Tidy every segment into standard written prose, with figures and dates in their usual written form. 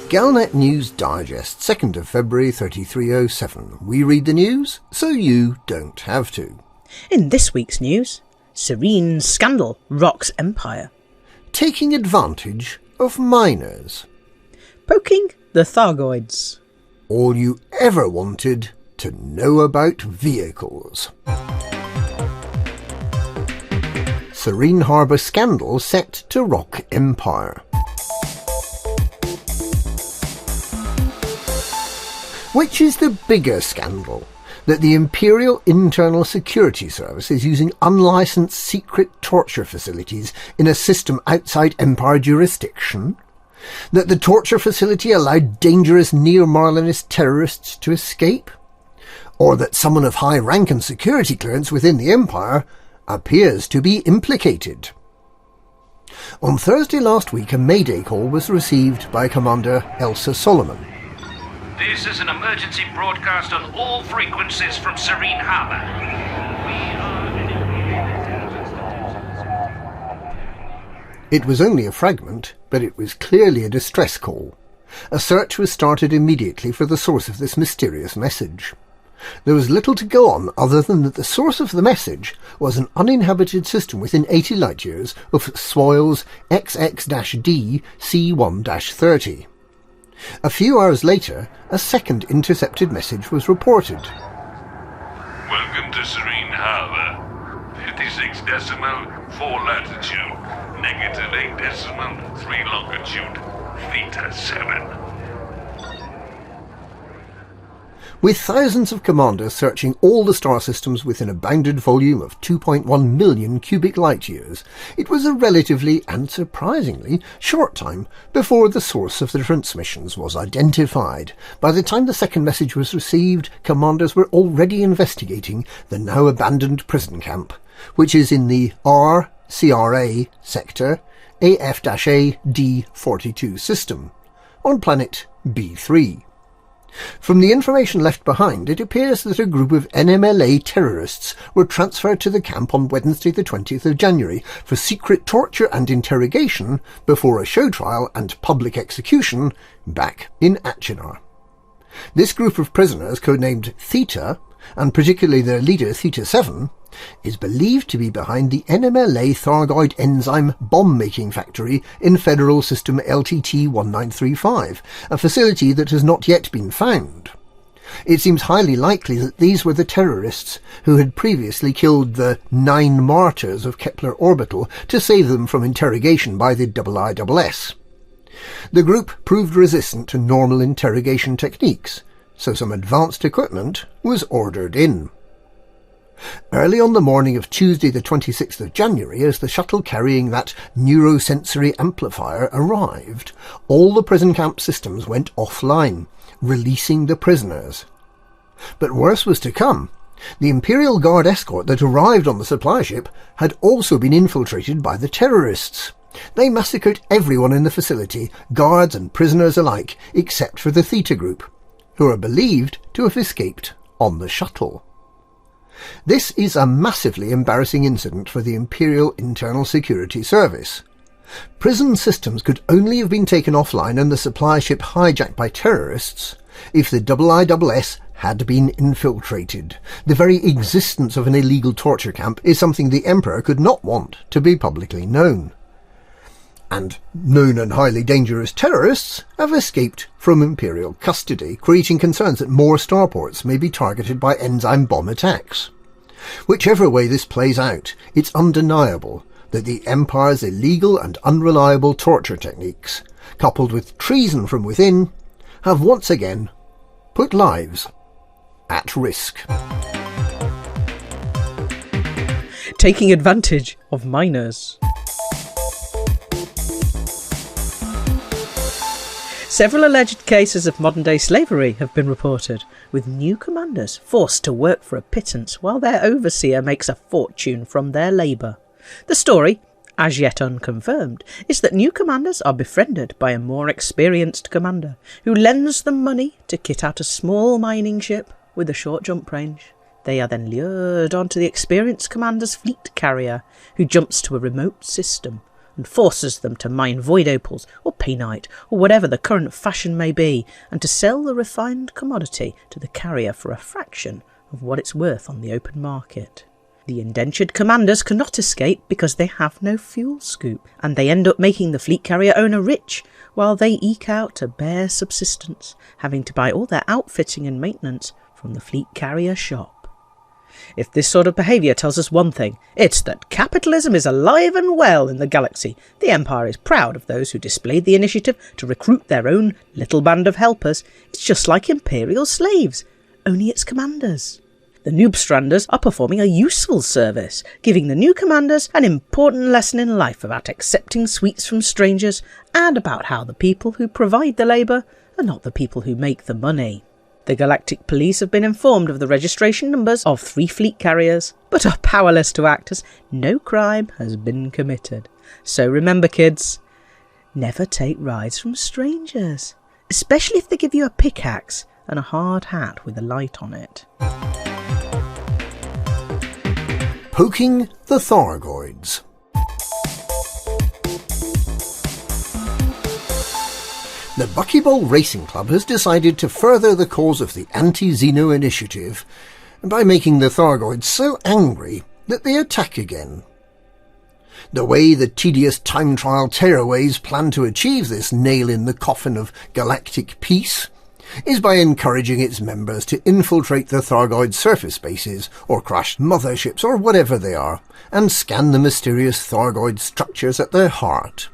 Galnet News Digest, 2nd of February 3307. We read the news, so you don't have to. In this week's news, Serene scandal rocks empire. Taking advantage of minors. Poking the Thargoids. All you ever wanted to know about vehicles. Serene Harbour scandal set to rock empire. Which is the bigger scandal? That the Imperial Internal Security Service is using unlicensed secret torture facilities in a system outside Empire jurisdiction? That the torture facility allowed dangerous neo-Marlinist terrorists to escape? Or that someone of high rank and security clearance within the Empire appears to be implicated? On Thursday last week, a Mayday call was received by Commander Elsa Solomon. This is an emergency broadcast on all frequencies from Serene Harbour. It was only a fragment, but it was clearly a distress call. A search was started immediately for the source of this mysterious message. There was little to go on other than that the source of the message was an uninhabited system within 80 light-years of Swoyles XX-D C1-30. A few hours later, a second intercepted message was reported. Welcome to Serene Harbour. 56 decimal, 4 latitude. Negative 8 decimal, 3 longitude. Theta 7. With thousands of commanders searching all the star systems within a bounded volume of 2.1 million cubic light-years, it was a relatively and surprisingly short time before the source of the transmissions was identified. By the time the second message was received, commanders were already investigating the now abandoned prison camp, which is in the RCRA sector AF-A D42 system, on planet B3. From the information left behind, it appears that a group of NMLA terrorists were transferred to the camp on Wednesday the 20th of January for secret torture and interrogation before a show trial and public execution back in Achenar. This group of prisoners, codenamed Theta, and particularly their leader Theta 7, is believed to be behind the NMLA Thargoid enzyme bomb-making factory in Federal System LTT-1935, a facility that has not yet been found. It seems highly likely that these were the terrorists who had previously killed the 9 martyrs of Kepler Orbital to save them from interrogation by the IISS. The group proved resistant to normal interrogation techniques, so some advanced equipment was ordered in. Early on the morning of Tuesday the 26th of January, as the shuttle carrying that neurosensory amplifier arrived, all the prison camp systems went offline, releasing the prisoners. But worse was to come. The Imperial Guard escort that arrived on the supply ship had also been infiltrated by the terrorists. They massacred everyone in the facility, guards and prisoners alike, except for the Theta group, who are believed to have escaped on the shuttle. This is a massively embarrassing incident for the Imperial Internal Security Service. Prison systems could only have been taken offline and the supply ship hijacked by terrorists if the IISS had been infiltrated. The very existence of an illegal torture camp is something the Emperor could not want to be publicly known. And known and highly dangerous terrorists have escaped from Imperial custody, creating concerns that more starports may be targeted by enzyme bomb attacks. Whichever way this plays out, it's undeniable that the Empire's illegal and unreliable torture techniques, coupled with treason from within, have once again put lives at risk. Taking advantage of minors. Several alleged cases of modern-day slavery have been reported, with new commanders forced to work for a pittance while their overseer makes a fortune from their labour. The story, as yet unconfirmed, is that new commanders are befriended by a more experienced commander, who lends them money to kit out a small mining ship with a short jump range. They are then lured onto the experienced commander's fleet carrier, who jumps to a remote system and forces them to mine void opals or painite or whatever the current fashion may be, and to sell the refined commodity to the carrier for a fraction of what it's worth on the open market. The indentured commanders cannot escape because they have no fuel scoop, and they end up making the fleet carrier owner rich, while they eke out a bare subsistence, having to buy all their outfitting and maintenance from the fleet carrier shop. If this sort of behaviour tells us one thing, it's that capitalism is alive and well in the galaxy. The Empire is proud of those who displayed the initiative to recruit their own little band of helpers. It's just like Imperial slaves, only it's commanders. The Noobstranders are performing a useful service, giving the new commanders an important lesson in life about accepting sweets from strangers and about how the people who provide the labour are not the people who make the money. The Galactic Police have been informed of the registration numbers of 3 fleet carriers, but are powerless to act as no crime has been committed. So remember, kids, never take rides from strangers, especially if they give you a pickaxe and a hard hat with a light on it. Poking the Thargoids. The Buckyball Racing Club has decided to further the cause of the Anti-Xeno Initiative by making the Thargoids so angry that they attack again. The way the tedious time trial tearaways plan to achieve this nail in the coffin of galactic peace is by encouraging its members to infiltrate the Thargoid surface bases, or crash motherships, or whatever they are, and scan the mysterious Thargoid structures at their heart.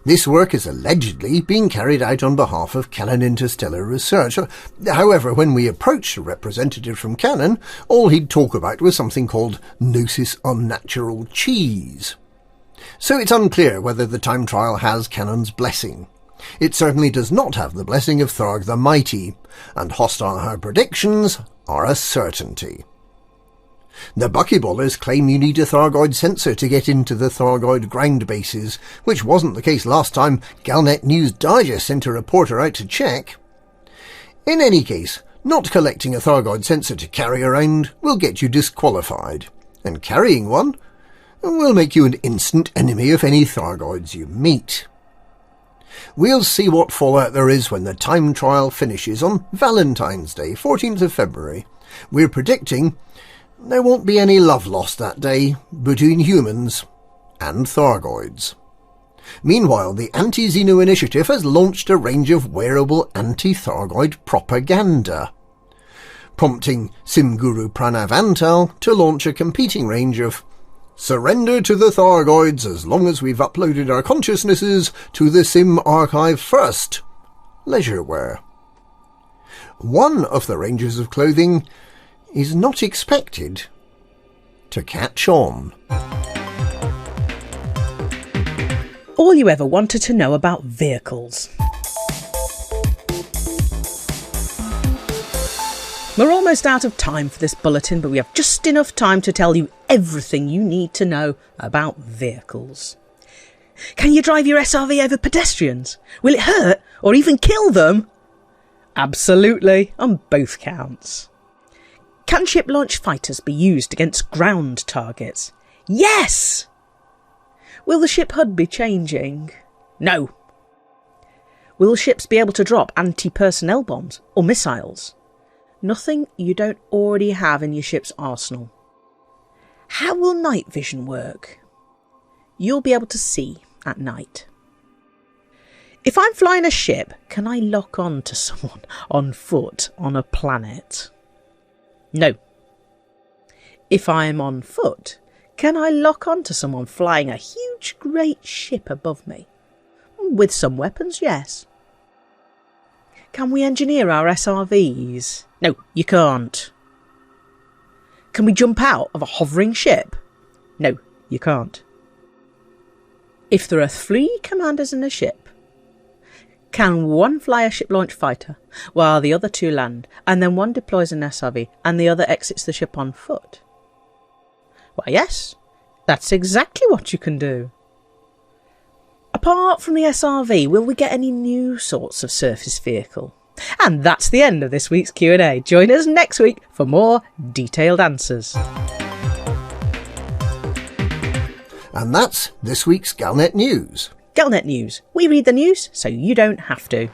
This work is allegedly being carried out on behalf of Canon Interstellar Research. However, when we approached a representative from Canon, all he'd talk about was something called Gnosis Unnatural Cheese. So it's unclear whether the time trial has Canon's blessing. It certainly does not have the blessing of Tharg the Mighty, and hostile her predictions are a certainty. The Buckyballers claim you need a Thargoid sensor to get into the Thargoid ground bases, which wasn't the case last time Galnet News Digest sent a reporter out to check. In any case, not collecting a Thargoid sensor to carry around will get you disqualified, and carrying one will make you an instant enemy of any Thargoids you meet. We'll see what fallout there is when the time trial finishes on Valentine's Day, 14th of February. We're predicting there won't be any love lost that day between humans and Thargoids. Meanwhile, the Anti-Xeno Initiative has launched a range of wearable anti-Thargoid propaganda, prompting Simguru Pranav Antal to launch a competing range of "Surrender to the Thargoids as long as we've uploaded our consciousnesses to the Sim archive first" leisure wear. One of the ranges of clothing is not expected to catch on. All you ever wanted to know about vehicles. We're almost out of time for this bulletin, but we have just enough time to tell you everything you need to know about vehicles. Can you drive your SRV over pedestrians? Will it hurt or even kill them? Absolutely, on both counts. Can ship-launched fighters be used against ground targets? Yes! Will the ship HUD be changing? No. Will ships be able to drop anti-personnel bombs or missiles? Nothing you don't already have in your ship's arsenal. How will night vision work? You'll be able to see at night. If I'm flying a ship, can I lock on to someone on foot on a planet? No. If I am on foot, can I lock on to someone flying a huge great ship above me? With some weapons, yes. Can we engineer our SRVs? No, you can't. Can we jump out of a hovering ship? No, you can't. If there are 3 commanders in a ship, can one fly a ship-launched fighter while the other 2 land, and then one deploys an SRV and the other exits the ship on foot? Why, yes, that's exactly what you can do. Apart from the SRV, will we get any new sorts of surface vehicle? And that's the end of this week's Q&A. Join us next week for more detailed answers. And that's this week's Galnet News. Galnet News. We read the news so you don't have to.